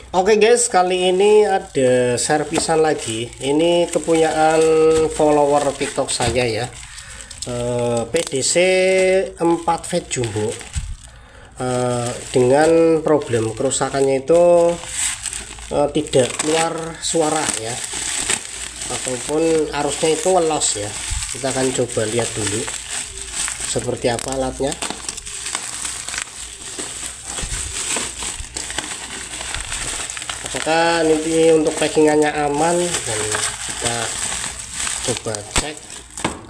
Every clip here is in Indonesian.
Oke guys, kali ini ada servisan lagi. Ini kepunyaan follower TikTok saya ya. PDC 4V Jumbo. Dengan problem kerusakannya itu tidak keluar suara ya, ataupun arusnya itu ngelos ya. Kita akan coba lihat dulu seperti apa alatnya. Apakah ini untuk packingannya aman, dan kita coba cek,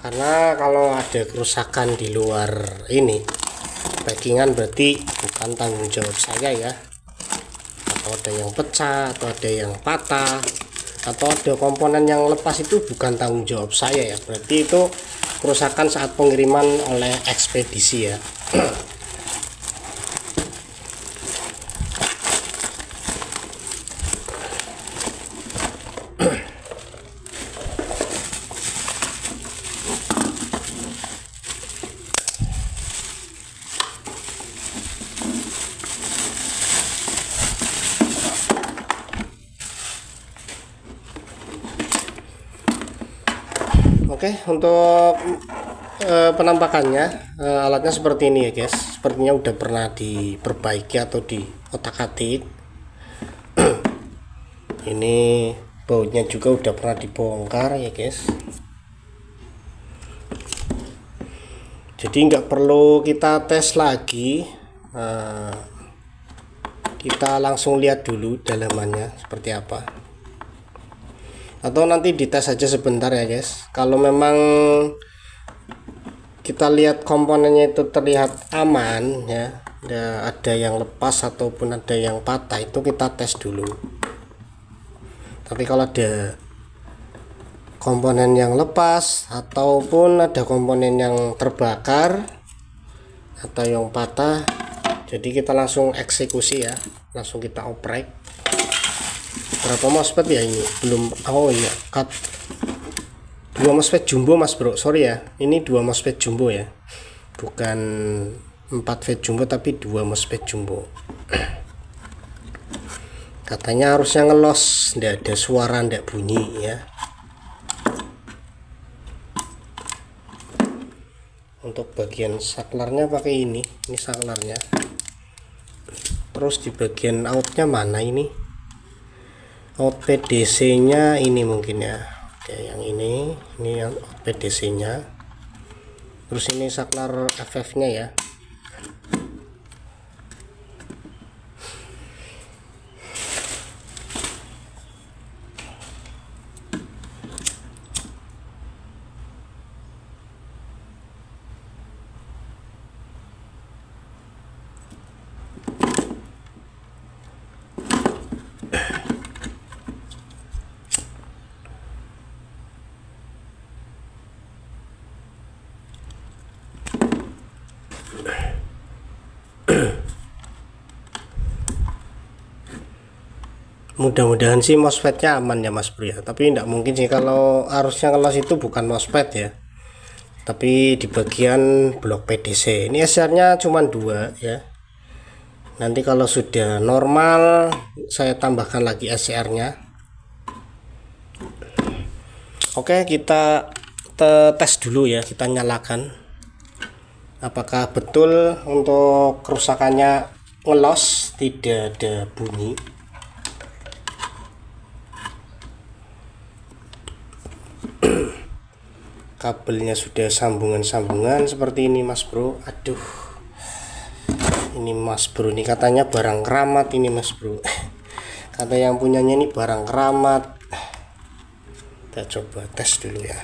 karena kalau ada kerusakan di luar ini packingan berarti bukan tanggung jawab saya ya. Atau ada yang pecah, atau ada yang patah, atau ada komponen yang lepas, itu bukan tanggung jawab saya ya. Berarti itu kerusakan saat pengiriman oleh ekspedisi ya. Oke, untuk penampakannya alatnya seperti ini ya guys. Sepertinya udah pernah diperbaiki atau diotak-atik. Ini bautnya juga udah pernah dibongkar ya guys. Jadi nggak perlu kita tes lagi. Kita langsung lihat dulu dalamannya seperti apa, atau nanti dites aja sebentar ya guys. Kalau memang kita lihat komponennya itu terlihat aman ya, ada yang lepas ataupun ada yang patah, itu kita tes dulu. Tapi kalau ada komponen yang lepas ataupun ada komponen yang terbakar atau yang patah, jadi kita langsung eksekusi ya, langsung kita oprek. Berapa MOSFET ya ini? Belum. Oh iya, cut 2 MOSFET jumbo mas bro, sorry ya, ini 2 MOSFET jumbo ya, bukan 4V jumbo tapi 2 MOSFET jumbo. Katanya harusnya ngelos, ndak ada suara, ndak bunyi ya. Untuk bagian saklarnya pakai ini saklarnya. Terus di bagian outnya mana ini? Out PDC nya ini mungkin ya. Oke, yang ini yang out PDC nya. Terus ini saklar FF nya ya. Mudah-mudahan sih MOSFET-nya aman ya mas bro ya, tapi tidak mungkin sih kalau arusnya ngelos itu bukan MOSFET ya, tapi di bagian blok PDC. Ini SR-nya cuma 2 ya. Nanti kalau sudah normal saya tambahkan lagi SCR-nya. Oke, kita tes dulu ya, kita nyalakan apakah betul untuk kerusakannya ngelos, tidak ada bunyi. Kabelnya sudah sambungan-sambungan seperti ini mas bro. Aduh, ini mas bro ini katanya barang keramat ini mas bro. Kata yang punyanya ini barang keramat. Kita coba tes dulu ya.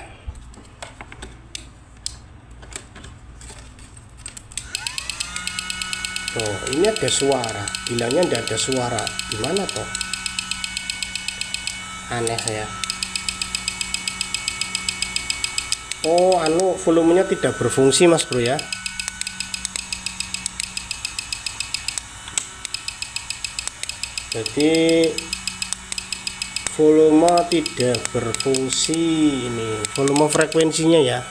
Oh, ini ada suara, bilangnya tidak ada suara, gimana toh? Aneh ya. Oh, volumenya tidak berfungsi mas bro ya. Jadi volume tidak berfungsi, ini volume frekuensinya ya.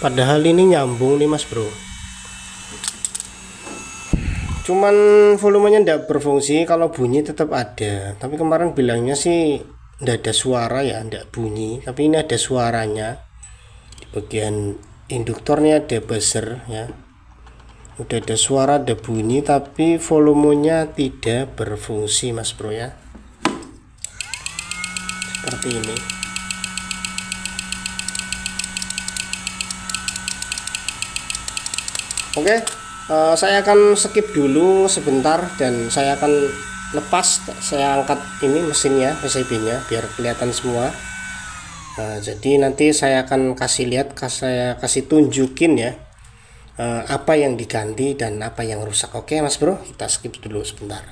Padahal ini nyambung nih mas bro. cuman volumenya tidak berfungsi. Kalau bunyi tetap ada, tapi kemarin bilangnya sih tidak ada suara ya, tidak bunyi, tapi ini ada suaranya. Di bagian induktornya ada buzzer ya, udah ada suara, ada bunyi, tapi volumenya tidak berfungsi mas bro ya, seperti ini. Oke, saya akan skip dulu sebentar dan saya akan lepas, saya angkat ini mesinnya, PCB nya biar kelihatan semua. Jadi nanti saya akan kasih lihat, saya kasih tunjukin ya apa yang diganti dan apa yang rusak. Oke mas bro, kita skip dulu sebentar.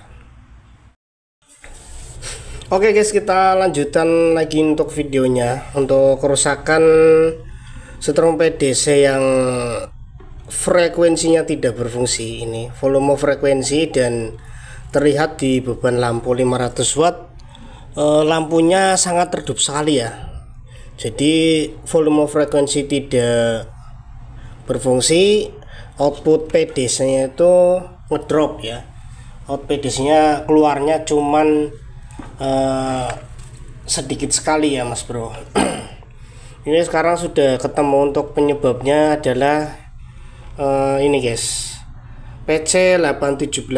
Oke guys, kita lanjutkan lagi untuk videonya. Untuk kerusakan strom PDC yang frekuensinya tidak berfungsi, ini volume frekuensi dan terlihat di beban lampu 500 watt. Lampunya sangat redup sekali ya, jadi volume frekuensi tidak berfungsi. Output PDC nya itu ngedrop ya, output PDC nya keluarnya cuman sedikit sekali ya mas bro. Ini sekarang sudah ketemu untuk penyebabnya adalah ini guys, PC817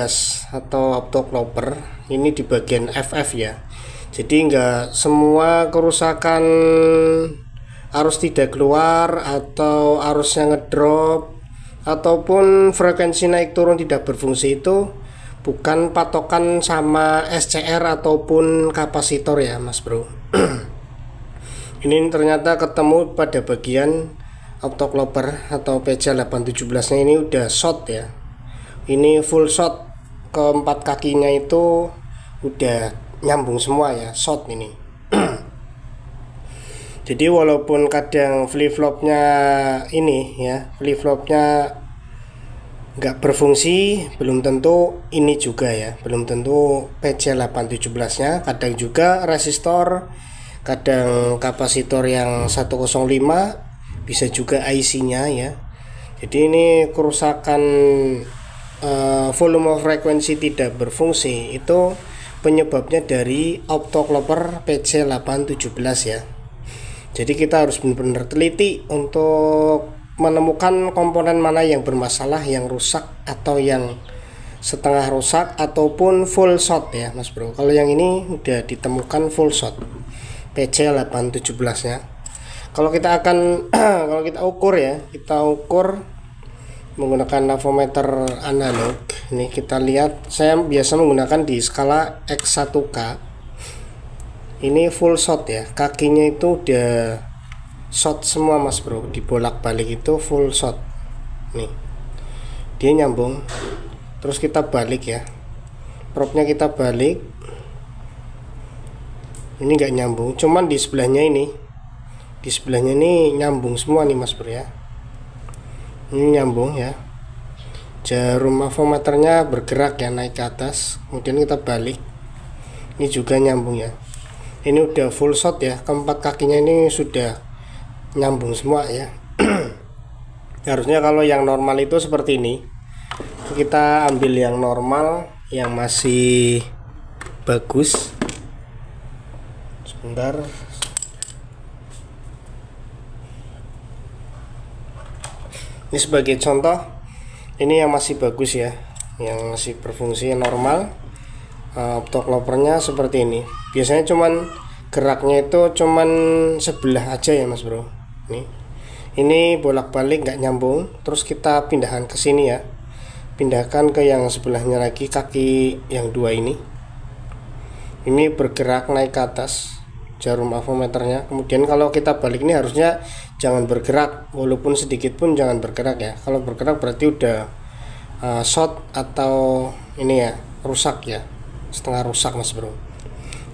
atau optoclopper ini di bagian FF ya. Jadi enggak semua kerusakan arus tidak keluar atau arusnya ngedrop ataupun frekuensi naik turun tidak berfungsi itu bukan patokan sama SCR ataupun kapasitor ya mas bro. Ini ternyata ketemu pada bagian optoclopper atau PC817 nya ini udah short ya, ini full short, keempat kakinya itu udah nyambung semua ya, short ini. Jadi walaupun kadang flip flopnya ini ya, flip flopnya nggak berfungsi, belum tentu ini juga ya, belum tentu PC817 nya. Kadang juga resistor, kadang kapasitor yang 105, bisa juga IC-nya ya. Jadi ini kerusakan volume frekuensi tidak berfungsi itu penyebabnya dari optoclopper PC817 ya. Jadi kita harus benar-benar teliti untuk menemukan komponen mana yang bermasalah, yang rusak atau yang setengah rusak ataupun full short ya mas bro. Kalau yang ini udah ditemukan full short PC817 nya. Kalau kita akan kalau kita ukur ya, kita ukur menggunakan avometer analog. Ini kita lihat, saya biasa menggunakan di skala X1K. Ini full short ya, kakinya itu udah short semua mas bro, dibolak balik itu full short. Nih dia nyambung, terus kita balik ya, propnya kita balik, ini nggak nyambung, cuman di sebelahnya ini, di sebelahnya ini nyambung semua nih mas bro ya, ini nyambung ya. Jarum avometernya bergerak ya, naik ke atas, kemudian kita balik, ini juga nyambung ya. Ini udah full short ya, keempat kakinya ini sudah nyambung semua ya. Harusnya kalau yang normal itu seperti ini. Kita ambil yang normal, yang masih bagus. Sebentar. Ini sebagai contoh, ini yang masih bagus ya, yang masih berfungsi normal. Optocloppernya seperti ini. Biasanya cuman geraknya itu cuman sebelah aja ya mas bro. Ini bolak-balik nggak nyambung, terus kita pindahkan ke sini ya, pindahkan ke yang sebelahnya lagi, kaki yang dua ini bergerak naik ke atas jarum avometernya. Kemudian kalau kita balik ini harusnya jangan bergerak, walaupun sedikit pun jangan bergerak ya. Kalau bergerak berarti udah short atau ini ya, rusak ya, setengah rusak mas bro.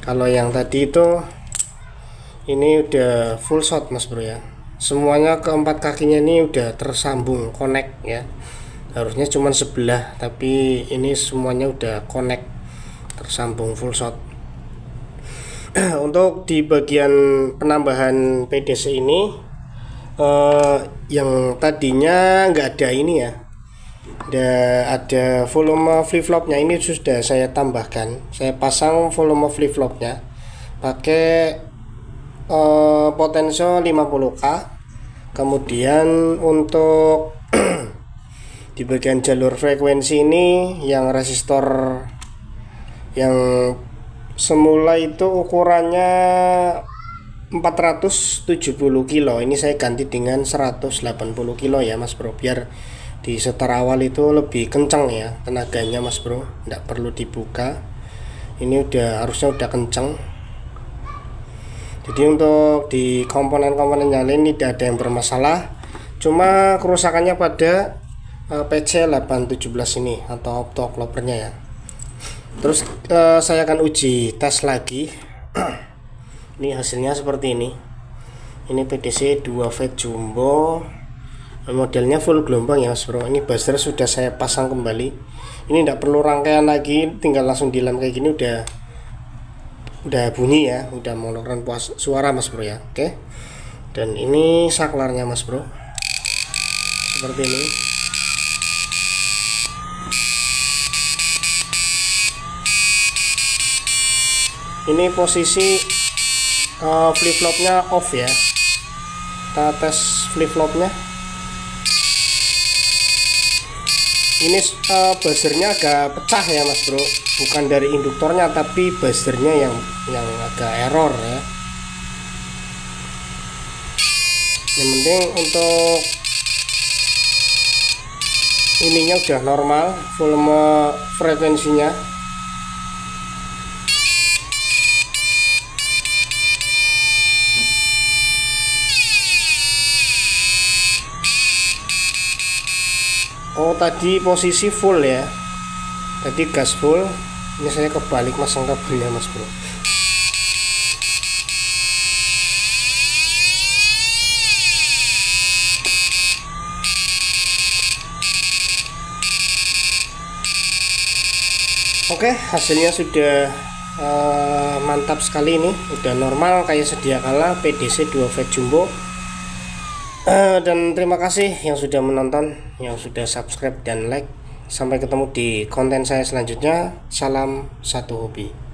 Kalau yang tadi itu ini udah full short mas bro ya, semuanya keempat kakinya ini udah tersambung, connect ya. Harusnya cuma sebelah, tapi ini semuanya udah connect, tersambung full short. Untuk di bagian penambahan PDC ini yang tadinya nggak ada ini ya, ada volume flip-flopnya. Ini sudah saya tambahkan, saya pasang volume flip-flopnya pakai potensio 50k. Kemudian untuk di bagian jalur frekuensi ini yang resistor yang semula itu ukurannya 470 kilo, ini saya ganti dengan 180 kilo ya Mas Bro, biar di setar awal itu lebih kencang ya tenaganya Mas Bro, tidak perlu dibuka. Ini harusnya udah kencang. Jadi untuk di komponen-komponen yang lain tidak ada yang bermasalah, cuma kerusakannya pada PC817 ini atau optoclopernya ya. Terus saya akan uji tes lagi. Ini hasilnya seperti ini. Ini PDC 2V jumbo, modelnya full gelombang ya Mas Bro. Ini buzzer sudah saya pasang kembali. Ini tidak perlu rangkaian lagi, tinggal langsung dilem kayak gini udah bunyi ya, udah mengeluarkan suara Mas Bro ya. Oke. Dan ini saklarnya Mas Bro. Seperti ini. Ini posisi flip-flopnya off ya. Kita tes flip-flopnya. Ini buzzernya agak pecah ya Mas Bro, bukan dari induktornya tapi buzzernya yang agak error ya. Yang penting untuk ininya udah normal, volume frekuensinya. Oh tadi posisi full ya, tadi gas full. Ini saya kebalik masang kabelnya Mas Bro. Oke, hasilnya sudah mantap sekali. Ini udah normal kayak sedia kala PDC 2V jumbo. Dan terima kasih yang sudah menonton, yang sudah subscribe dan like. Sampai ketemu di konten saya selanjutnya. Salam satu hobi.